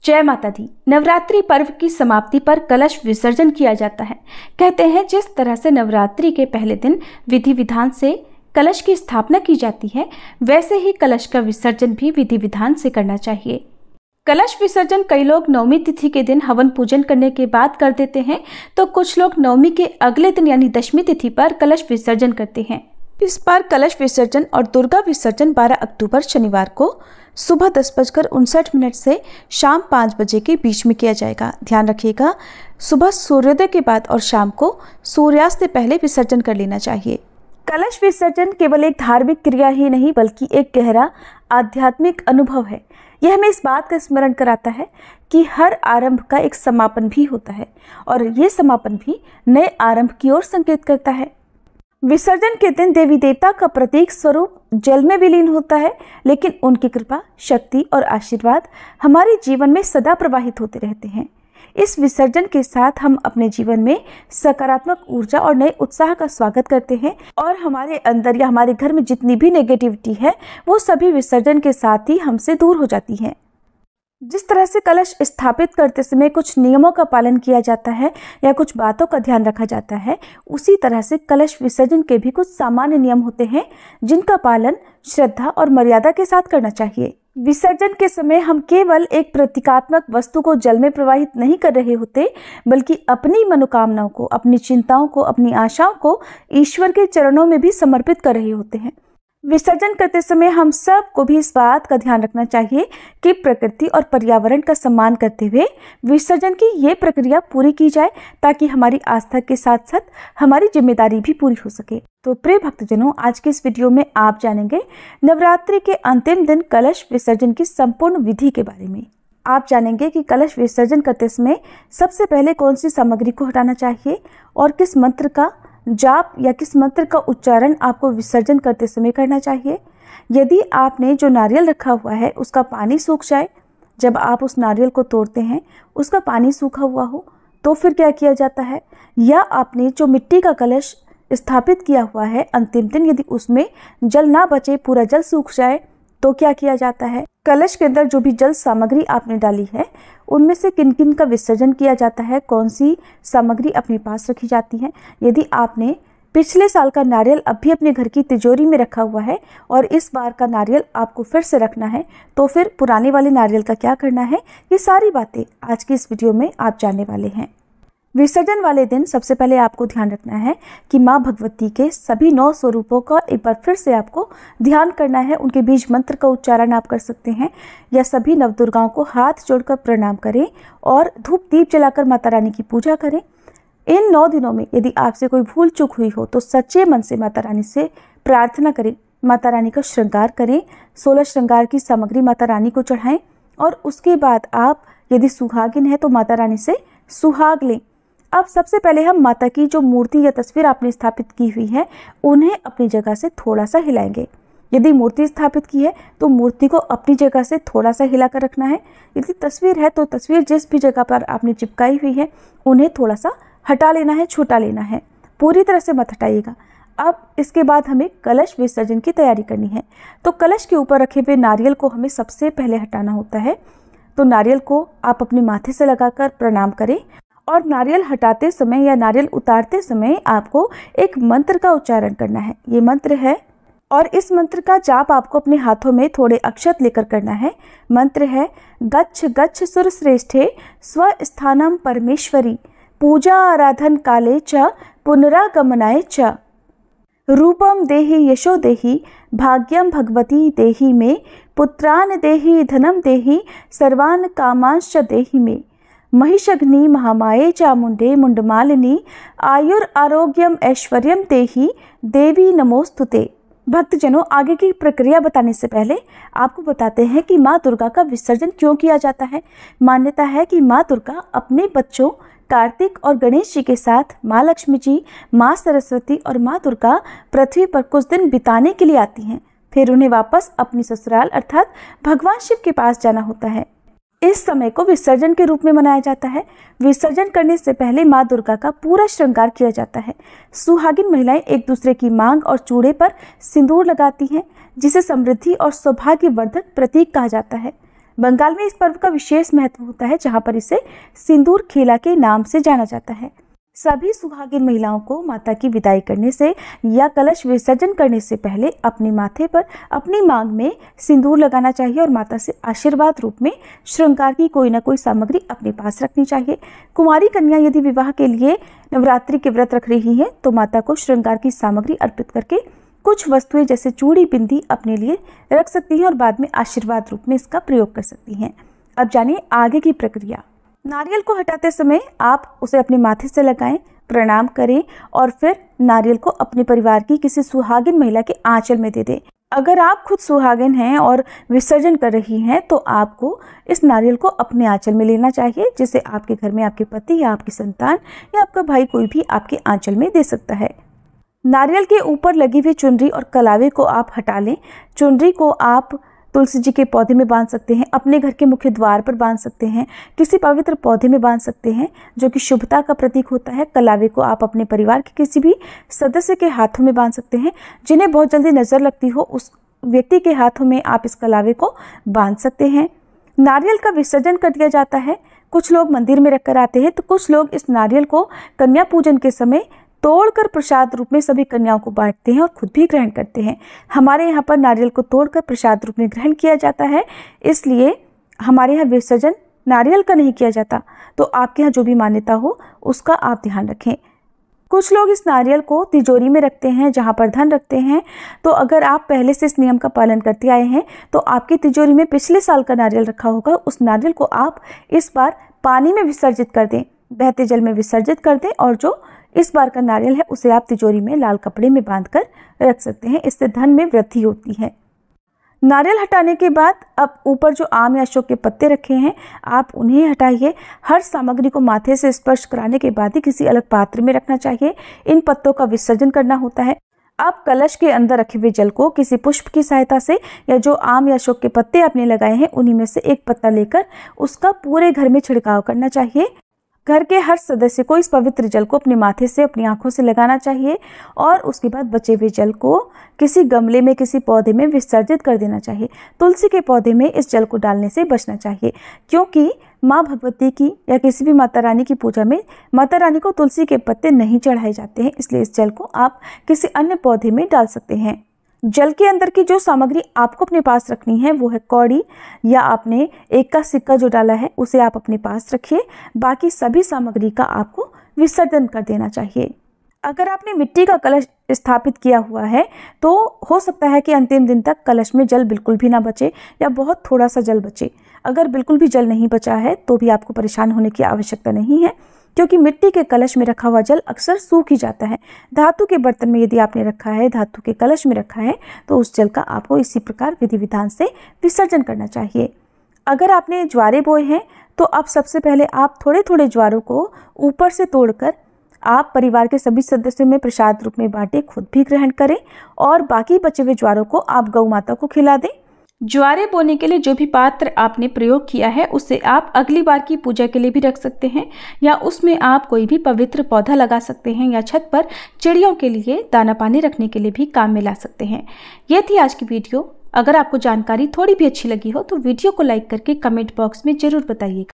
जय माता दी। नवरात्रि पर्व की समाप्ति पर कलश विसर्जन किया जाता है। कहते हैं जिस तरह से नवरात्रि के पहले दिन विधि विधान से कलश की स्थापना की जाती है, वैसे ही कलश का विसर्जन भी विधि विधान से करना चाहिए। कलश विसर्जन कई लोग नवमी तिथि के दिन हवन पूजन करने के बाद कर देते हैं, तो कुछ लोग नवमी के अगले दिन यानी दशमी तिथि पर कलश विसर्जन करते हैं। इस बार कलश विसर्जन और दुर्गा विसर्जन 12 अक्टूबर शनिवार को सुबह 10:59 से शाम 5 बजे के बीच में किया जाएगा। ध्यान रखिएगा, सुबह सूर्योदय के बाद और शाम को सूर्यास्त से पहले विसर्जन कर लेना चाहिए। कलश विसर्जन केवल एक धार्मिक क्रिया ही नहीं बल्कि एक गहरा आध्यात्मिक अनुभव है। यह हमें इस बात का स्मरण कराता है कि हर आरंभ का एक समापन भी होता है और ये समापन भी नए आरंभ की ओर संकेत करता है। विसर्जन के दिन देवी देवता का प्रतीक स्वरूप जल में विलीन होता है, लेकिन उनकी कृपा, शक्ति और आशीर्वाद हमारे जीवन में सदा प्रवाहित होते रहते हैं। इस विसर्जन के साथ हम अपने जीवन में सकारात्मक ऊर्जा और नए उत्साह का स्वागत करते हैं और हमारे अंदर या हमारे घर में जितनी भी नेगेटिविटी है वो सभी विसर्जन के साथ ही हमसे दूर हो जाती है। जिस तरह से कलश स्थापित करते समय कुछ नियमों का पालन किया जाता है या कुछ बातों का ध्यान रखा जाता है, उसी तरह से कलश विसर्जन के भी कुछ सामान्य नियम होते हैं जिनका पालन श्रद्धा और मर्यादा के साथ करना चाहिए। विसर्जन के समय हम केवल एक प्रतीकात्मक वस्तु को जल में प्रवाहित नहीं कर रहे होते, बल्कि अपनी मनोकामनाओं को, अपनी चिंताओं को, अपनी आशाओं को ईश्वर के चरणों में भी समर्पित कर रहे होते हैं। विसर्जन करते समय हम सब को भी इस बात का ध्यान रखना चाहिए कि प्रकृति और पर्यावरण का सम्मान करते हुए विसर्जन की ये प्रक्रिया पूरी की जाए, ताकि हमारी आस्था के साथ साथ हमारी जिम्मेदारी भी पूरी हो सके। तो प्रिय भक्तजनों, आज के इस वीडियो में आप जानेंगे नवरात्रि के अंतिम दिन कलश विसर्जन की संपूर्ण विधि के बारे में। आप जानेंगे कि कलश विसर्जन करते समय सबसे पहले कौन सी सामग्री को हटाना चाहिए और किस मंत्र का जाप या किस मंत्र का उच्चारण आपको विसर्जन करते समय करना चाहिए। यदि आपने जो नारियल रखा हुआ है उसका पानी सूख जाए, जब आप उस नारियल को तोड़ते हैं उसका पानी सूखा हुआ हो, तो फिर क्या किया जाता है। या आपने जो मिट्टी का कलश स्थापित किया हुआ है अंतिम दिन, यदि उसमें जल ना बचे, पूरा जल सूख जाए, तो क्या किया जाता है। कलश के अंदर जो भी जल सामग्री आपने डाली है उनमें से किन किन का विसर्जन किया जाता है, कौन सी सामग्री अपने पास रखी जाती है। यदि आपने पिछले साल का नारियल अब भी अपने घर की तिजोरी में रखा हुआ है और इस बार का नारियल आपको फिर से रखना है, तो फिर पुराने वाले नारियल का क्या करना है, ये सारी बातें आज की इस वीडियो में आप जानने वाले हैं। विसर्जन वाले दिन सबसे पहले आपको ध्यान रखना है कि माँ भगवती के सभी 9 स्वरूपों का एक बार फिर से आपको ध्यान करना है। उनके बीज मंत्र का उच्चारण आप कर सकते हैं या सभी नवदुर्गाओं को हाथ जोड़कर प्रणाम करें और धूप दीप जलाकर माता रानी की पूजा करें। इन 9 दिनों में यदि आपसे कोई भूल चूक हुई हो तो सच्चे मन से माता रानी से प्रार्थना करें, माता रानी का श्रृंगार करें, 16 श्रृंगार की सामग्री माता रानी को चढ़ाएं और उसके बाद आप यदि सुहागिन है तो माता रानी से सुहाग लें। अब सबसे पहले हम माता की जो मूर्ति या तस्वीर आपने स्थापित की हुई है उन्हें अपनी जगह से थोड़ा सा हिलाएंगे। यदि मूर्ति स्थापित की है तो मूर्ति को अपनी जगह से थोड़ा सा हिलाकर रखना है। यदि तस्वीर है तो तस्वीर जिस भी जगह पर आपने चिपकाई हुई है उन्हें थोड़ा सा हटा लेना है, छुटा लेना है, पूरी तरह से मत हटाइएगा। अब इसके बाद हमें कलश विसर्जन की तैयारी करनी है। तो कलश के ऊपर रखे हुए नारियल को हमें सबसे पहले हटाना होता है। तो नारियल को आप अपने माथे से लगाकर प्रणाम करें और नारियल हटाते समय या नारियल उतारते समय आपको एक मंत्र का उच्चारण करना है। ये मंत्र है और इस मंत्र का जाप आपको अपने हाथों में थोड़े अक्षत लेकर करना है। मंत्र है गच्छ गच्छ सुरश्रेष्ठे स्वस्थानम परमेश्वरी पूजा आराधन काले च पुनरागमनाय च रूपम देहि यशो देहि भाग्यम भगवती देहि में पुत्रान देहि धनम देहि सर्वान कामांश्च देहि में महिषग्नि महामाये चामुंडे मुंडमालिनी आयुर आरोग्यम ऐश्वर्यम देहि देवी नमोस्तुते। भक्तजनों, आगे की प्रक्रिया बताने से पहले आपको बताते हैं कि माँ दुर्गा का विसर्जन क्यों किया जाता है। मान्यता है कि माँ दुर्गा अपने बच्चों कार्तिक और गणेश जी के साथ माँ लक्ष्मी जी, माँ सरस्वती और माँ दुर्गा पृथ्वी पर कुछ दिन बिताने के लिए आती हैं। फिर उन्हें वापस अपनी ससुराल अर्थात भगवान शिव के पास जाना होता है। इस समय को विसर्जन के रूप में मनाया जाता है। विसर्जन करने से पहले माँ दुर्गा का पूरा श्रृंगार किया जाता है। सुहागिन महिलाएं एक दूसरे की मांग और चूड़े पर सिंदूर लगाती हैं, जिसे समृद्धि और सौभाग्यवर्धक प्रतीक कहा जाता है। बंगाल में इस पर्व का विशेष महत्व होता है, जहाँ पर इसे सिंदूर खेला के नाम से जाना जाता है। सभी सुहागिन महिलाओं को माता की विदाई करने से या कलश विसर्जन करने से पहले अपने माथे पर अपनी मांग में सिंदूर लगाना चाहिए और माता से आशीर्वाद रूप में श्रृंगार की कोई ना कोई सामग्री अपने पास रखनी चाहिए। कुंवारी कन्या यदि विवाह के लिए नवरात्रि के व्रत रख रही है तो माता को श्रृंगार की सामग्री अर्पित करके कुछ वस्तुएं जैसे चूड़ी, बिंदी अपने लिए रख सकती हैं और बाद में आशीर्वाद रूप में इसका प्रयोग कर सकती हैं। अब जानिए आगे की प्रक्रिया। नारियल को हटाते समय आप उसे अपने माथे से लगाएं, प्रणाम करें और फिर नारियल को अपने परिवार की किसी सुहागिन महिला के आंचल में दे दें। अगर आप खुद सुहागिन हैं और विसर्जन कर रही हैं तो आपको इस नारियल को अपने आंचल में लेना चाहिए, जिसे आपके घर में आपके पति या आपकी संतान या आपका भाई कोई भी आपके आंचल में दे सकता है। नारियल के ऊपर लगी हुई चुनरी और कलावे को आप हटा लें। चुनरी को आप तुलसी जी के पौधे में बांध सकते हैं, अपने घर के मुख्य द्वार पर बांध सकते हैं, किसी पवित्र पौधे में बांध सकते हैं जो कि शुभता का प्रतीक होता है। कलावे को आप अपने परिवार के किसी भी सदस्य के हाथों में बांध सकते हैं। जिन्हें बहुत जल्दी नज़र लगती हो उस व्यक्ति के हाथों में आप इस कलावे को बांध सकते हैं। नारियल का विसर्जन कर दिया जाता है। कुछ लोग मंदिर में रखकर आते हैं तो कुछ लोग इस नारियल को कन्या पूजन के समय तोड़कर प्रसाद रूप में सभी कन्याओं को बांटते हैं और खुद भी ग्रहण करते हैं। हमारे यहाँ पर नारियल को तोड़कर प्रसाद रूप में ग्रहण किया जाता है, इसलिए हमारे यहाँ विसर्जन नारियल का नहीं किया जाता। तो आपके यहाँ जो भी मान्यता हो उसका आप ध्यान रखें। कुछ लोग इस नारियल को तिजोरी में रखते हैं जहाँ पर धन रखते हैं। तो अगर आप पहले से इस नियम का पालन करते आए हैं तो आपकी तिजोरी में पिछले साल का नारियल रखा होगा, उस नारियल को आप इस बार पानी में विसर्जित कर दें, बहते जल में विसर्जित कर दें और जो इस बार का नारियल है उसे आप तिजोरी में लाल कपड़े में बांधकर रख सकते हैं। इससे धन में वृद्धि होती है। नारियल हटाने के बाद अब ऊपर जो आम या अशोक के पत्ते रखे हैं आप उन्हें हटाइए। हर सामग्री को माथे से स्पर्श कराने के बाद ही किसी अलग पात्र में रखना चाहिए। इन पत्तों का विसर्जन करना होता है। अब कलश के अंदर रखे हुए जल को किसी पुष्प की सहायता से या जो आम या अशोक के पत्ते आपने लगाए हैं उन्हीं में से एक पत्ता लेकर उसका पूरे घर में छिड़काव करना चाहिए। घर के हर सदस्य को इस पवित्र जल को अपने माथे से, अपनी आंखों से लगाना चाहिए और उसके बाद बचे हुए जल को किसी गमले में, किसी पौधे में विसर्जित कर देना चाहिए। तुलसी के पौधे में इस जल को डालने से बचना चाहिए, क्योंकि माँ भगवती की या किसी भी माता रानी की पूजा में माता रानी को तुलसी के पत्ते नहीं चढ़ाए जाते हैं, इसलिए इस जल को आप किसी अन्य पौधे में डाल सकते हैं। जल के अंदर की जो सामग्री आपको अपने पास रखनी है वो है कौड़ी या आपने एक का सिक्का जो डाला है उसे आप अपने पास रखिए। बाकी सभी सामग्री का आपको विसर्जन कर देना चाहिए। अगर आपने मिट्टी का कलश स्थापित किया हुआ है तो हो सकता है कि अंतिम दिन तक कलश में जल बिल्कुल भी ना बचे या बहुत थोड़ा सा जल बचे। अगर बिल्कुल भी जल नहीं बचा है तो भी आपको परेशान होने की आवश्यकता नहीं है, क्योंकि मिट्टी के कलश में रखा हुआ जल अक्सर सूख ही जाता है। धातु के बर्तन में यदि आपने रखा है, धातु के कलश में रखा है तो उस जल का आपको इसी प्रकार विधि विधान से विसर्जन करना चाहिए। अगर आपने ज्वारे बोए हैं तो अब सबसे पहले आप थोड़े थोड़े ज्वारों को ऊपर से तोड़कर आप परिवार के सभी सदस्यों में प्रसाद रूप में बांटें, खुद भी ग्रहण करें और बाकी बचे हुए ज्वारों को आप गौ माता को खिला दें। ज्वारे बोने के लिए जो भी पात्र आपने प्रयोग किया है उसे आप अगली बार की पूजा के लिए भी रख सकते हैं या उसमें आप कोई भी पवित्र पौधा लगा सकते हैं या छत पर चिड़ियों के लिए दाना पानी रखने के लिए भी काम में ला सकते हैं। ये थी आज की वीडियो। अगर आपको जानकारी थोड़ी भी अच्छी लगी हो तो वीडियो को लाइक करके कमेंट बॉक्स में जरूर बताइएगा।